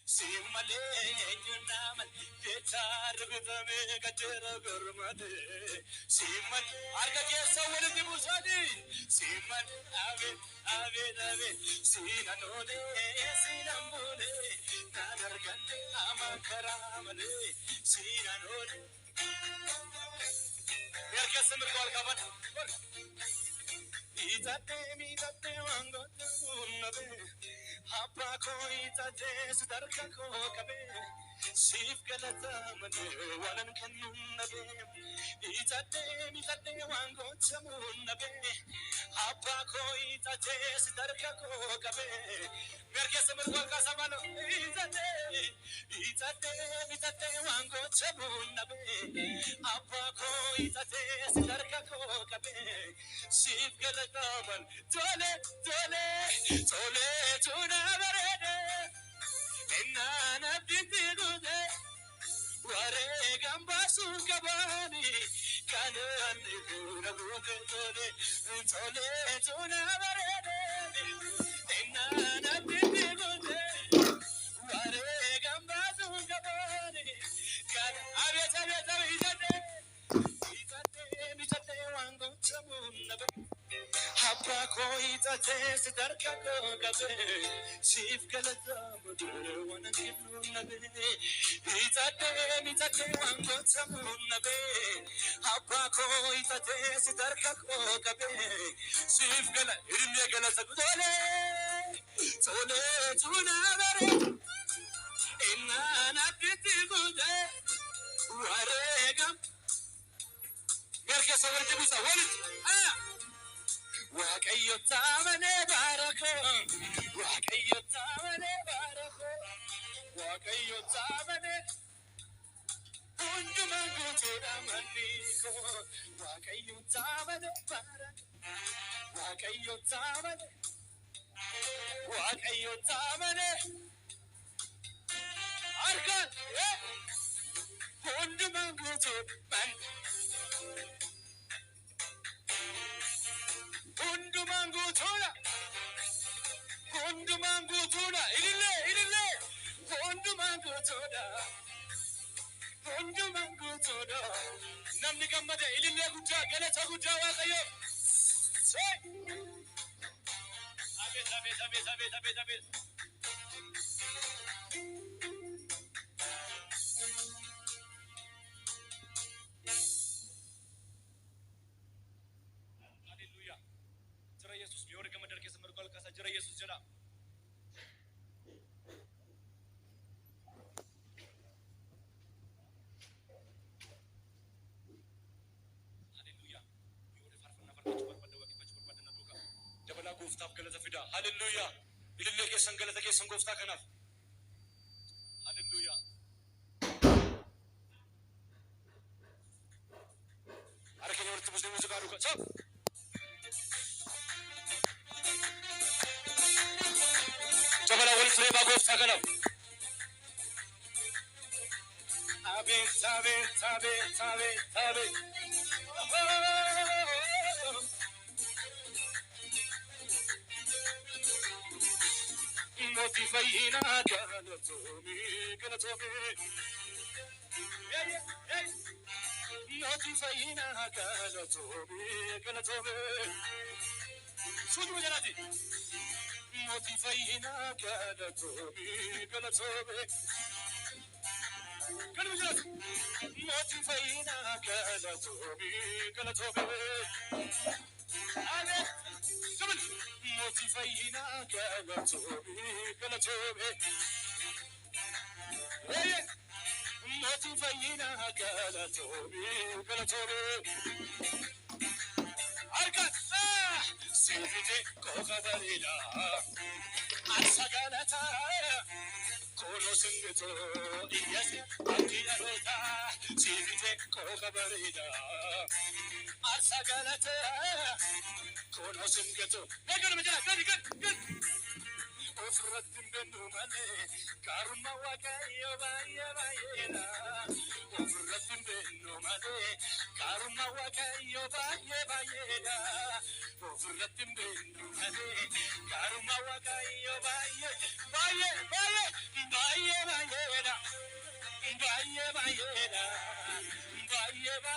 Simale naman yetar bitame kachera gurmade Simal arga kesa wale dibusadi Simal ave sinanole sinambole nadargande amakaramale sinanole Yer kesa mirwal kaban Itate wango nabe Hapa koi tate sudarka ko kabe Sif galata mane walan kanun nabe Itate wango chamun nabe Hapa koi tate sudarka ko kabe Merke samar ko kasamano Itate wango chamun nabe Hapa koi tate sudarka ko kabe Sif galata man tole tuna barede inna nabdi gude ware gamba sungabani kanan gura gude tole tuna barede inna nabdi gude ware gamba sungabani kan abeta itate wango chamunna Hapa koi tate sidarka ko gabe Sif galata mudure wana kibuna be Itate wango tamuna be Hapa koi tate sidarka ko gabe Sif gala irinne gala sagudole Tole tuna bare Inna nabiti gude Waregam Merke sawarti bisa walid Wakayo tamane barako Wakayo tamane barako Wakayo tamane Undu mangu tura maniko Wakayo tamane barako Wakayo tamane Arkan Undu mangu tura maniko Kundu mangu tuna, ilile, kundu mangu tuna. Namni kamade ilile kuja, galata kuja wakayo. Say, abet. Hallelujah. Jara Yesus, biar kemadar ke semergol kasa jara Yesus jara. Goftaaf galata fida. Hallelujah. Ilillee keessan galata keessan gooftaa kanaaf. Hallelujah. Ara keenya walitti buusnee muuziqaa dhugaa. Sab. Jabala walitti reebaa gooftaa kanaaf. Abet. Moti fayina galatomi Moti fayina galatomi Suju jalati Moti fayina galatomi Kalu jalati Moti fayina galatomi Amen Come Moti fayina galatomi Hey Moti fayina galatomi Arkan Sivite kokabarila Asagalata Kono singeto Iyas Akiyarota Sivite kokabarila Asagalata Kono singeto Negan majala good Ofratim bendu mane Karma wakayo bayena Ofratim bendu mane Karma wakayo bayena Ofratim bendu mane Karma wakayo bayena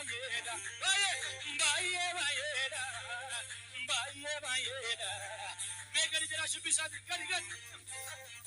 bayeda, bayeda. Megari jara shubisa gari.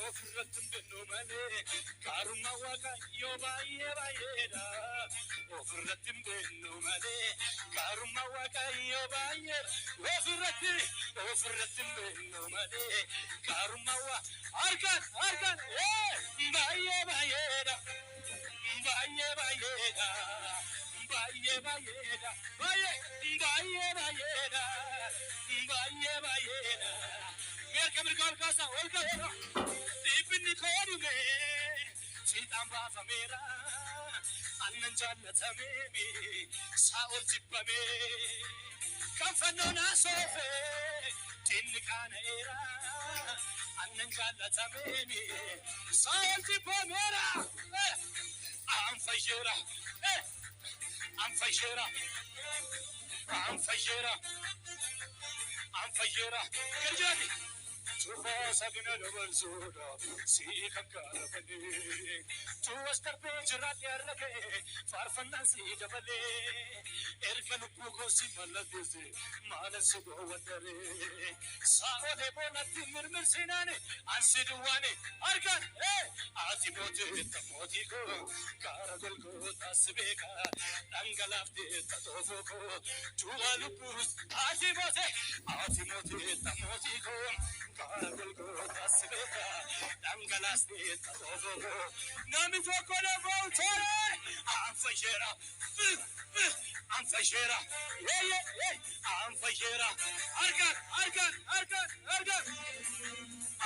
Ofirratim benno male, karma waka yo bayeda. Ofirratim benno male, karma waka yo bayeda. Ofirratim benno male, karma wa. Arkan, bayeda. Bayeda, Merkamir Golgasa, Olga, Deepin Kodume, Sitamba Famera, Ananjana Tamemi, Saul Tipame, Kamfanona Sofe, Tinikana era, Ananjana Tamemi, Saul Tipamera, I'm Fajera, I'm Fajera, I'm Fajera, I'm Fajera, Gerjani. Tufa sagna double soda, see Kakarabani. To a step page, Ratyarake, Farfana see double Erkan Puko Simalabisi, Manasugo Watare, Sao de Bonatimir Mercenane, Ansiduane, Arkan, Atimote, Tamotico, Karagolko, Tasbeka, Nangalafte, Tatofoko, Tualupus, Atimote, Tamotico. Nami Fokola Voltore, I'm Fajera, I'm Fajera, Argan,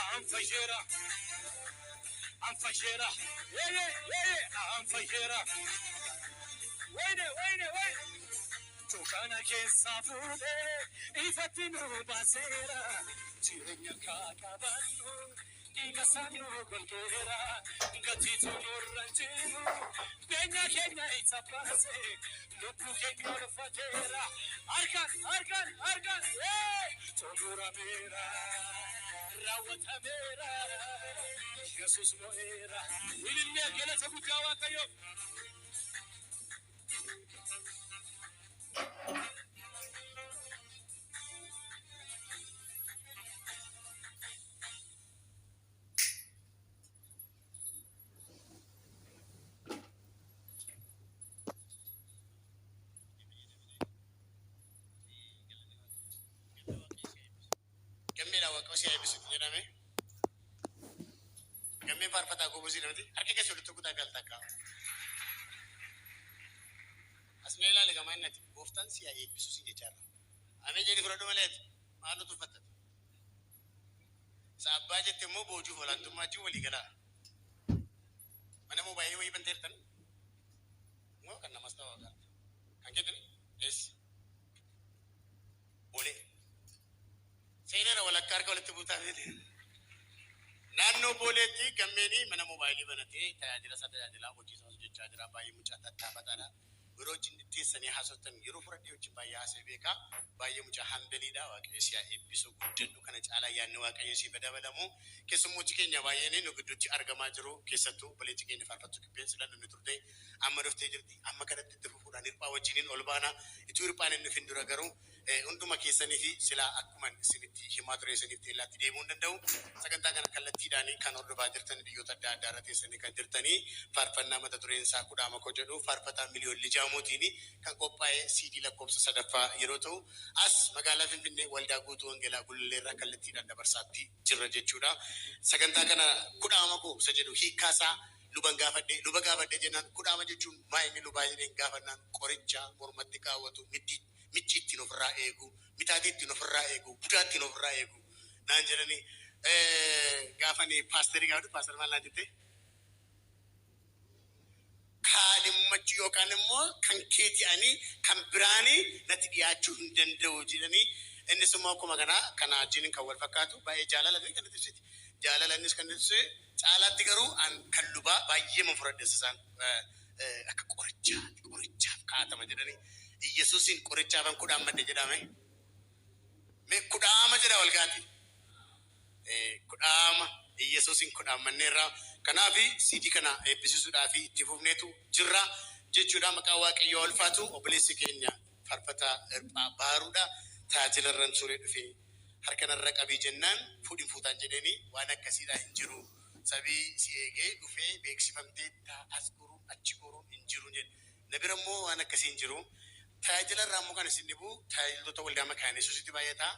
I'm Fajera, I'm Fajera, wait. Tukana keessa fuudhee ifatti nu baaseera jireenya kaakabannu dhiiga isaanii golgeera gatiitu nurra jiru beenya keenya isa baase lubbuu keenya olfateera harkaan xumurameera raawwatameera Yesuus mo'eera ilillee galata guddaa Waaqayyo. Gammeedha Waaqosi eebbisu jedhame. Gammeen faarfataa goobosii namati harka keessa walitti kutaa galtakka. Asna ilaale gamaa innati gooftaan si eebbisu si jechaadha. Amee jedhi fudhadhu maleeti maaltu tuffattati. Saabbaa jette immoo boojuu olaantummaa jiru walii galaa. Mana moo baay'ee wayii banteertan? Moo kan namas ta'uu akka kan jedhan eessa? Bolee. Seenera walakkaa harka walitti buutaa feete. Naannoo Booleetti gammeenii mana moobaayilii banatee tajaajila hojii isaa hojjechaa jira. Baay'ee mucaa tattaafataadha. Yeroo wajjin teessanii haasoftan yeroo fudhadhee wajjin baay'ee haasa'e beekaa. Baay'ee mucaa hambaliidha. Waaqayyo si eebbisu guddadhu kana caalaa yaadni Waaqayyo si dabalamu. Keessummooti keenya baay'een nu gidduutti argamaa jiru. Keessattuu baleetti keenya faarfattu qopheessi danda'u turte. Amma dhuftee jirti. Amma kanatti itti fufuudhaan hirphaa wajjiniin ol baana. Ituu hirphaan inni findura garuu hunduma keessanii fi silaa akkuma isinitti himaa ture isiniif teellaatti deemuu hin danda'u. Sagantaa kana kallattiidhaan kan hordofaa jirtan biyyoota adda addaa irra teessanii kan jirtanii faarfannaa mata dureen isaa kudhaama koo jedhu faarfataa miliyoon lijaamotiin kan qophaa'ee CD lakkoofsa sadaffaa yeroo ta'u as magaalaa Finfinnee waldaa guutuu wangeelaa Gulillee irraa kallattiidhaan dabarsaatti jirra jechuudha. Sagantaa kana kudhaama koo isa jedhu hiikkaasaa luba gaafadhe jennaan kudhaama jechuun maayini lubaa jedheen gaafannaan qoricha mormatti kaawwatu michi ittiin ofirraa eegu, mitaatii ittiin ofirraa eegu, budaa ittiin ofirraa eegu. Naan jedhanii gaafanii paasterii gaafatu paaster maal naan jettee? Kaadhimmachi yookaan immoo kan keeti'anii kan biraanii natti dhiyaachuu hin danda'u jedhanii innis immoo akkuma kana wajjin kan wal fakkaatu baay'ee jaalalanii kan itti ibsiti. Jaalalannis kan ibsu caalaatti garuu kan lubaa baay'ee manfurraddeessisaan akka qorichaaf kaa'atama jedhanii. Yesuusin qorichaafan kudhaan madde jedhame. Mee kudhaama jedha walgaati. Kudhaama Yesuusin kudhaan manneerraa. Kanaafi CD kana eebbisiisuudhaaf itti fufneetu jirra. jechuudha maqaa waaqayyoo ulfaatu obboleessi keenya farfataa baaruudha tajaajila irraan suuree dhufee harkanarra qabii jennaan fuudhin fuutaan jedhanii waan akkasiidhaa hin jiru sabii si eegee dhufee beeksifamtee as goruun achi goruun hin jiru jedhe nabira immoo waan akkasii hin jiru tajaajila irraa immoo kan isin dhibu tajaajiltoota waldaa makaana yesuusitti baay'ataa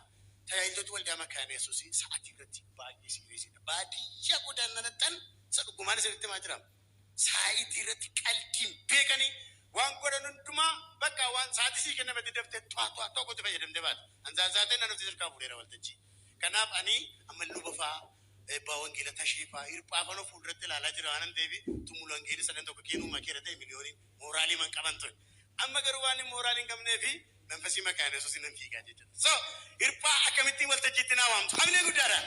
tajaajiltoota waldaa makaana yesuusii sa'aatii irratti baay'ee sireesiidha baadiyyaa godaannanattan isa dhugumaan isinitti maa jira sa'aatii irratti qalbiin beekanii waan godhan hundumaa bakka waan sa'aatii sii kennamatti daftee to'aa tokkotti fayyadamtee baata. Anzaazaatee naannoo sirkaa fuudheera waltajjii. Kanaaf ani amma luba fa'aa eebbaa wangeela tashee fa'aa hirphaa fanoo fuulduratti ilaalaa jira waan ta'eef tumul wangeela sadan tokko kennuu makeera ta'e miliyoonii mooraalii man qaban ture. Amma garuu waan mooraalii hin qabnee fi manfasii makaana yesuusin nan fiigaa jechuudha. So hirphaa akkamittiin waltajjiitti naa waamtu? Hamilee guddaadha.